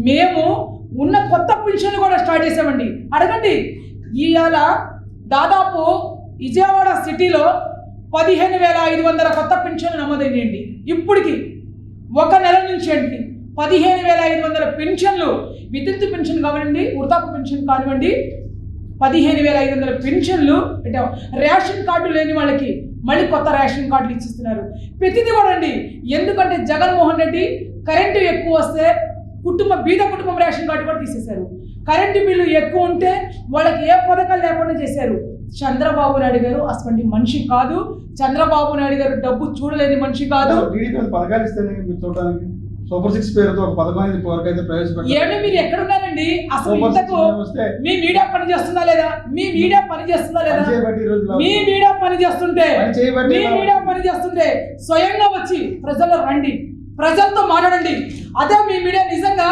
మేము ఉన్న కొత్త పెన్షన్లు కూడా స్టార్ట్ చేసామండి. అడగండి. ఇవాళ దాదాపు విజయవాడ సిటీలో 15,500 కొత్త పెన్షన్లు నమోదైనాయండి. ఇప్పటికి ఒక నెల నుంచి అండి 15,500 పెన్షన్లు, వితంతు పెన్షన్ కానివ్వండి, వృద్ధాప్య పెన్షన్ కానివ్వండి, 15,500 పెన్షన్లు పెట్టాం. రేషన్ కార్డు లేని వాళ్ళకి మళ్ళీ కొత్త రేషన్ కార్డులు ఇచ్చిస్తున్నారు. ప్రతిదీ కూడా అండి. ఎందుకంటే జగన్మోహన్ రెడ్డి కరెంటు ఎక్కువ వస్తే బీద కుటుంబం రేషన్ కార్డు కూడా తీసేశారు. కరెంటు బిల్లు ఎక్కువ ఉంటే వాళ్ళకి ఏ పథకాలు లేకుండా చేశారు. చంద్రబాబు నాయుడు గారు అటువంటి మనిషి కాదు. చంద్రబాబు నాయుడు గారు డబ్బు చూడలేని మనిషి కాదు. సూపర్ 6 పేరుతో ఒక పథకం అయితే ప్రవేశపెట్టారు. ఏమి మీరు ఎక్కడున్నారండి? అసలు ఇంతకు మీ మీడియా పని చేస్తుందా లేదా? మీ మీడియా పని చేస్తుందా లేదా? మీ మీడియా పని చేస్తుంటే స్వయంగా వచ్చి ప్రజల్లో రండి, ప్రజలతో మాట్లాడండి. అదే మీ మీడియా నిజంగా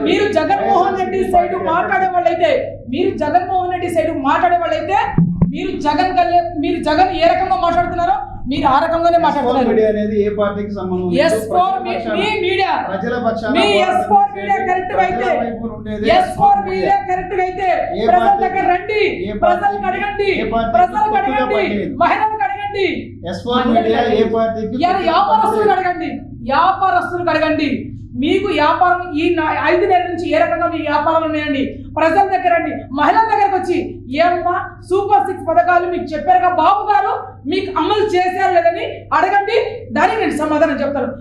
మీరు జగన్మోహన్ రెడ్డి సైడ్ మాట్లాడే వాళ్ళైతే మీరు జగన్ ఏ రకంగా మాట్లాడుతున్నారో మీరు ఆ రకంగానే మాట్లాడుతున్నారు. ప్రజల దగ్గర రండి, ప్రజలకు అడగండి, మహిళలకు అడగండి, వ్యాపారస్తులకు అడగండి. మీకు వ్యాపారం ఈ 5 నెలల నుంచి ఏ రకంగా మీ వ్యాపారాలు ఉన్నాయండి? ప్రజల దగ్గర రండి, మహిళల దగ్గరకు వచ్చి ఏమ్మా సూపర్ 6 పథకాలు మీకు చెప్పారుగా బాబు గారు, మీకు అమలు చేశారు లేదని అడగండి. దానికి నేను సమాధానం చెప్తాను.